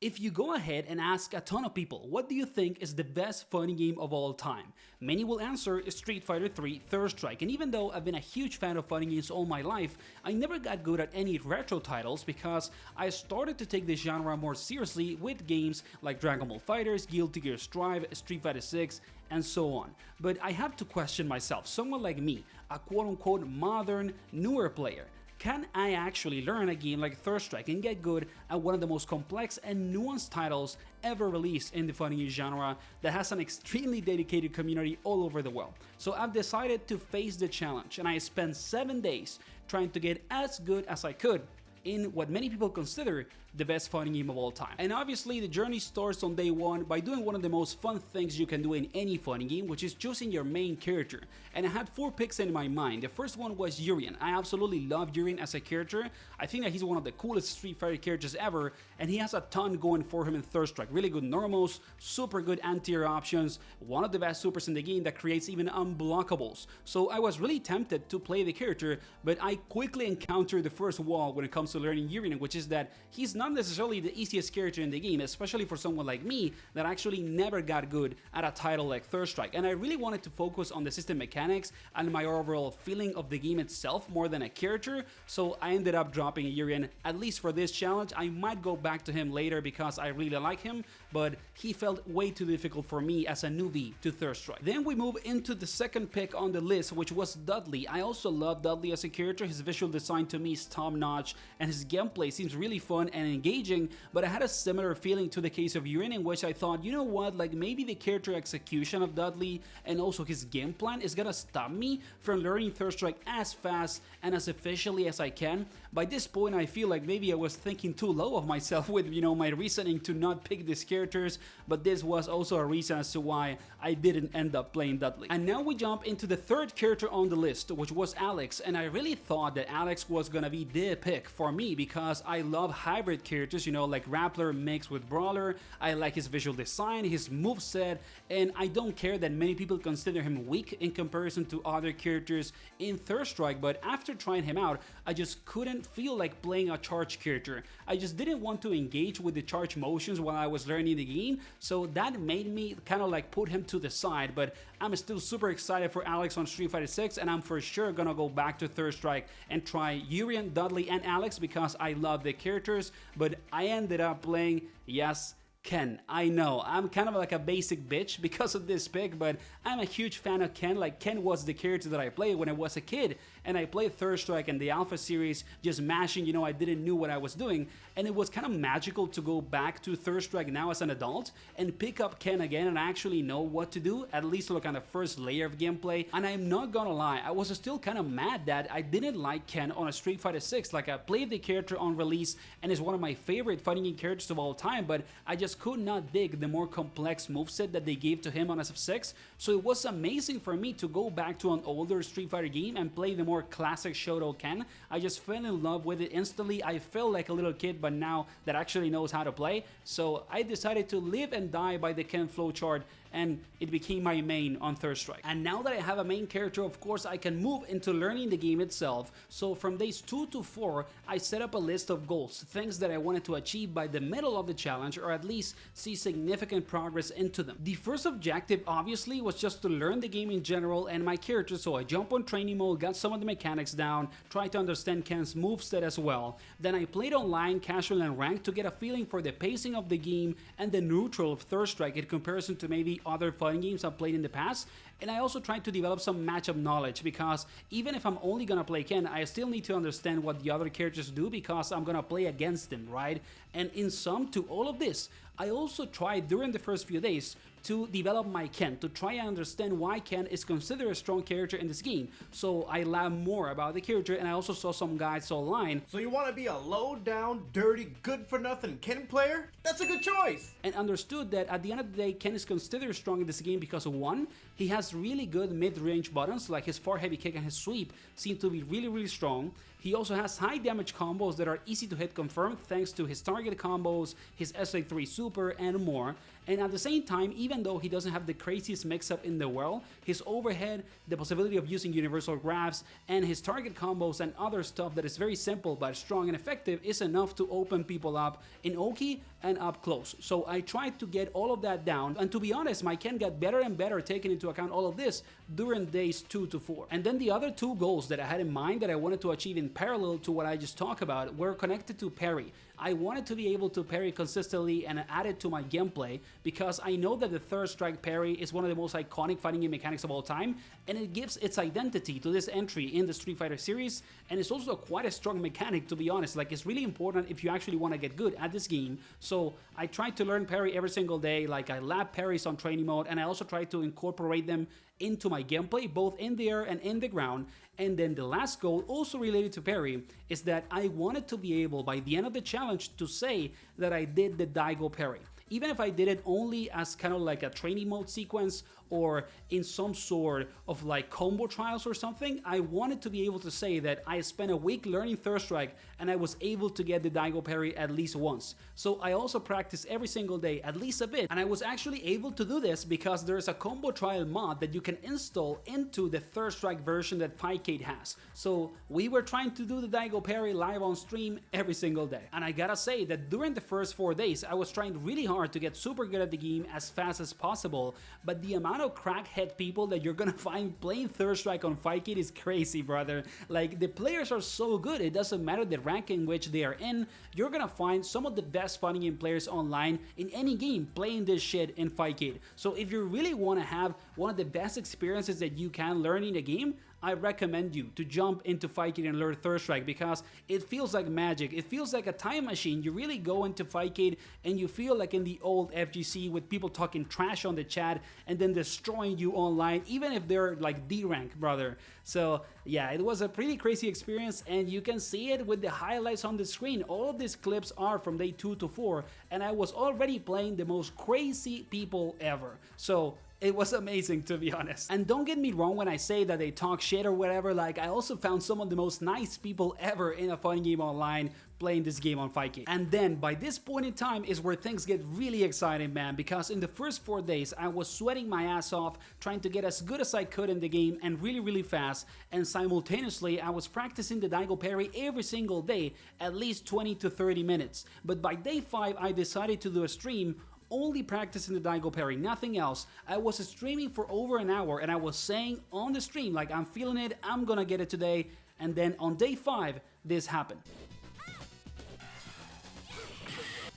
If you go ahead and ask a ton of people, what do you think is the best fighting game of all time? Many will answer Street Fighter 3 Third Strike, and even though I've been a huge fan of fighting games all my life, I never got good at any retro titles because I started to take the genre more seriously with games like Dragon Ball FighterZ, Guilty Gear Strive, Street Fighter 6, and so on. But I have to question myself, someone like me, a quote-unquote modern, newer player. Can I actually learn a game like Third Strike and get good at one of the most complex and nuanced titles ever released in the fighting game genre that has an extremely dedicated community all over the world? So I've decided to face the challenge, and I spent 7 days trying to get as good as I could in what many people consider the best fighting game of all time. And obviously the journey starts on day one by doing one of the most fun things you can do in any fighting game, which is choosing your main character. And I had 4 picks in my mind. The first one was Urien. I absolutely love Urien as a character. I think that he's one of the coolest Street Fighter characters ever, and he has a ton going for him in Third Strike. Really good normals, super good anti-air options, one of the best supers in the game that creates even unblockables. So I was really tempted to play the character, but I quickly encountered the first wall when it comes to learning Urien, which is that he's not necessarily the easiest character in the game, especially for someone like me that actually never got good at a title like Third Strike. And I really wanted to focus on the system mechanics and my overall feeling of the game itself more than a character, so I ended up dropping Urien, at least for this challenge. I might go back to him later because I really like him, but he felt way too difficult for me as a newbie to Third Strike. Then we move into the second pick on the list, which was Dudley. I also love Dudley as a character. His visual design to me is top-notch, and his gameplay seems really fun and engaging, but I had a similar feeling to the case of Urien, in which I thought, you know what, like maybe the character execution of Dudley and also his game plan is gonna stop me from learning Third Strike as fast and as efficiently as I can. By this point, I feel like maybe I was thinking too low of myself with, my reasoning to not pick these characters, but this was also a reason as to why I didn't end up playing Dudley. And now we jump into the third character on the list, which was Alex, and I really thought that Alex was gonna be the pick for me because I love hybrid characters, like Rappler mixed with Brawler. I like his visual design, his moveset, and I don't care that many people consider him weak in comparison to other characters in Third Strike, but after trying him out, I just couldn't feel like playing a charge character. I just didn't want to engage with the charge motions while I was learning the game, so that made me kind of like put him to the side. But I'm still super excited for Alex on Street Fighter 6, and I'm for sure gonna go back to Third Strike and try Urien, Dudley, and Alex because I love the characters, but I ended up playing, yes, Ken. I know, I'm kind of like a basic bitch because of this pick, but I'm a huge fan of Ken. Like, Ken was the character that I played when I was a kid, and I played Third Strike and the Alpha series just mashing, I didn't know what I was doing, and it was kind of magical to go back to Third Strike now as an adult and pick up Ken again and actually know what to do, at least look on the first layer of gameplay. And I'm not gonna lie, I was still kind of mad that I didn't like Ken on a Street Fighter 6. Like, I played the character on release and is one of my favorite fighting game characters of all time, but I just could not dig the more complex moveset that they gave to him on SF6, so it was amazing for me to go back to an older Street Fighter game and play the more classic Shoto Ken. I just fell in love with it instantly. I felt like a little kid, but now that actually knows how to play, so I decided to live and die by the Ken flowchart, and it became my main on Third Strike. And now that I have a main character, of course, I can move into learning the game itself. So from days 2 to 4, I set up a list of goals, things that I wanted to achieve by the middle of the challenge, or at least see significant progress into them. The first objective, obviously, was just to learn the game in general and my character, so I jumped on training mode, got some of the mechanics down, tried to understand Ken's moveset as well. Then I played online, casual, and ranked to get a feeling for the pacing of the game and the neutral of Third Strike in comparison to maybe other fighting games I've played in the past. And I also tried to develop some matchup knowledge because even if I'm only gonna play Ken, I still need to understand what the other characters do because I'm gonna play against them, right? And in sum to all of this, I also tried during the first few days to develop my Ken, to try and understand why Ken is considered a strong character in this game. So I learned more about the character, and I also saw some guides online. So you want to be a low-down, dirty, good-for-nothing Ken player? That's a good choice! And understood that at the end of the day, Ken is considered strong in this game because, one, he has really good mid-range buttons, like his far heavy kick and his sweep seem to be really strong. He also has high damage combos that are easy to hit confirmed thanks to his target combos, his SL3 super, and more. And at the same time, even even though he doesn't have the craziest mix-up in the world, his overhead, the possibility of using universal grabs, and his target combos and other stuff that is very simple but strong and effective is enough to open people up in Oki and up close. So I tried to get all of that down, and to be honest, my Ken got better and better taking into account all of this during days 2 to 4. And then the other two goals that I had in mind that I wanted to achieve in parallel to what I just talked about were connected to parry. I wanted to be able to parry consistently and add it to my gameplay because I know that the third strike parry is one of the most iconic fighting game mechanics of all time, and it gives its identity to this entry in the Street Fighter series, and it's also quite a strong mechanic, to be honest. Like, it's really important if you actually want to get good at this game. So I tried to learn parry every single day. Like, I lab parries on training mode, and I also tried to incorporate them into my gameplay, both in the air and in the ground. And then the last goal, also related to parry, is that I wanted to be able, by the end of the challenge, to say that I did the Daigo parry. Even if I did it only as kind of like a training mode sequence or in some sort of like combo trials or something, I wanted to be able to say that I spent a week learning third strike and I was able to get the Daigo parry at least once. So I also practiced every single day at least a bit, and I was actually able to do this because there's a combo trial mod that you can install into the third strike version that Fightcade has. So we were trying to do the Daigo parry live on stream every single day, and I gotta say that during the first 4 days I was trying really hard to get super good at the game as fast as possible, but the amount of crackhead people that you're gonna find playing third strike on Fightcade is crazy, brother. Like, the players are so good, it doesn't matter the rank in which they are in, you're gonna find some of the best fighting game players online in any game playing this shit in Fightcade. So if you really want to have one of the best experiences that you can learn in a game, I recommend you to jump into Fightcade and learn third strike because it feels like magic. It feels like a time machine. You really go into Fightcade and you feel like in the old FGC with people talking trash on the chat and then destroying you online, even if they're like D rank, brother. So yeah, it was a pretty crazy experience, and you can see it with the highlights on the screen. All of these clips are from day 2 to 4, and I was already playing the most crazy people ever. So it was amazing, to be honest. And don't get me wrong when I say that they talk shit or whatever, like, I also found some of the most nice people ever in a fighting game online playing this game on Fightcade. And then by this point in time is where things get really exciting, man, because in the first 4 days I was sweating my ass off trying to get as good as I could in the game and really fast, and simultaneously I was practicing the Daigo parry every single day, at least 20 to 30 minutes. But by day 5 I decided to do a stream only practicing the Daigo parry, nothing else. I was streaming for over an hour and I was saying on the stream, like, I'm feeling it, I'm gonna get it today. And then on day 5, this happened.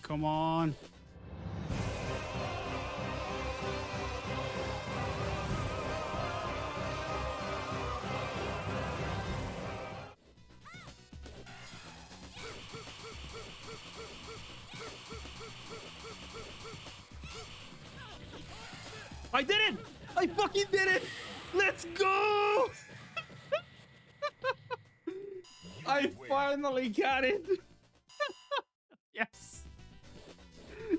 Come on. I did it! I fucking did it! Let's go! I finally got it! Yes!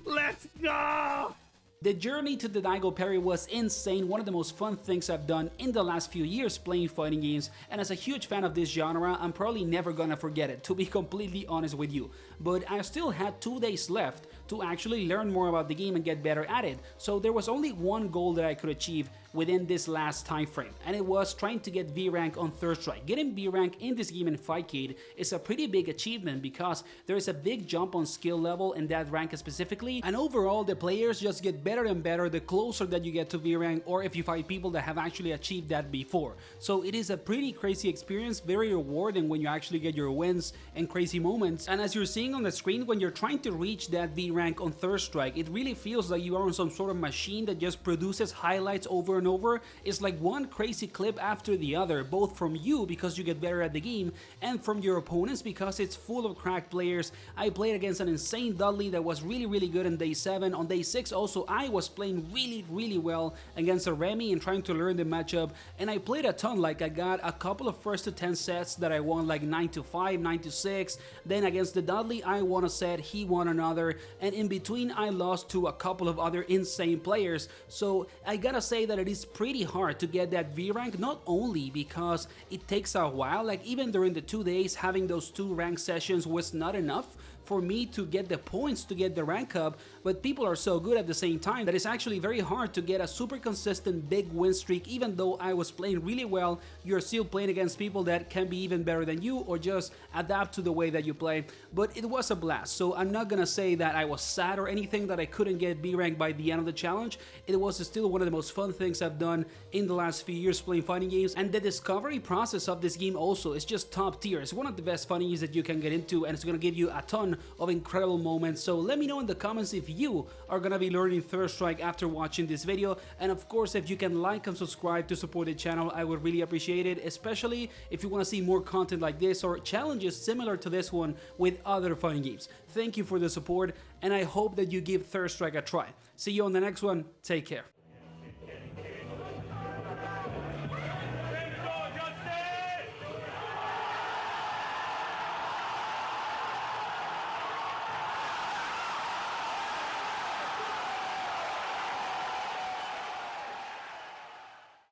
Let's go! The journey to the Daigo parry was insane, one of the most fun things I've done in the last few years playing fighting games, and as a huge fan of this genre, I'm probably never gonna forget it, to be completely honest with you. But I still had 2 days left to actually learn more about the game and get better at it, so there was only one goal that I could achieve within this last time frame, and it was trying to get V rank on third strike. Getting V rank in this game in Fightcade is a pretty big achievement because there is a big jump on skill level in that rank specifically, and overall the players just get better and better the closer that you get to V rank, or if you fight people that have actually achieved that before. So it is a pretty crazy experience, very rewarding when you actually get your wins and crazy moments. And as you're seeing on the screen, when you're trying to reach that V rank on third strike, it really feels like you are on some sort of machine that just produces highlights over and over. It's like one crazy clip after the other, both from you because you get better at the game, and from your opponents because it's full of cracked players. I played against an insane Dudley that was really good in day 7. On day 6 also I was playing really well against a Remy and trying to learn the matchup, and I played a ton. Like, I got a couple of first to 10 sets that I won like 9-5, 9-6, then against the Dudley I won a set, he won another, and in between I lost to a couple of other insane players. So I gotta say that it is pretty hard to get that V rank, not only because it takes a while, like even during the 2 days having those 2 rank sessions was not enough for me to get the points to get the rank up, but people are so good at the same time that it's actually very hard to get a super consistent big win streak. Even though I was playing really well, you're still playing against people that can be even better than you or just adapt to the way that you play. But it was a blast, so I'm not gonna say that I was sad or anything that I couldn't get B rank by the end of the challenge. It was still one of the most fun things I've done in the last few years playing fighting games, and the discovery process of this game also is just top tier. It's one of the best fighting games that you can get into, and it's gonna give you a ton of incredible moments. So let me know in the comments if you are gonna be learning Third Strike after watching this video, and of course if you can like and subscribe to support the channel, I would really appreciate it, especially if you want to see more content like this or challenges similar to this one with other fighting games. Thank you for the support, and I hope that you give Third Strike a try. See you on the next one. Take care.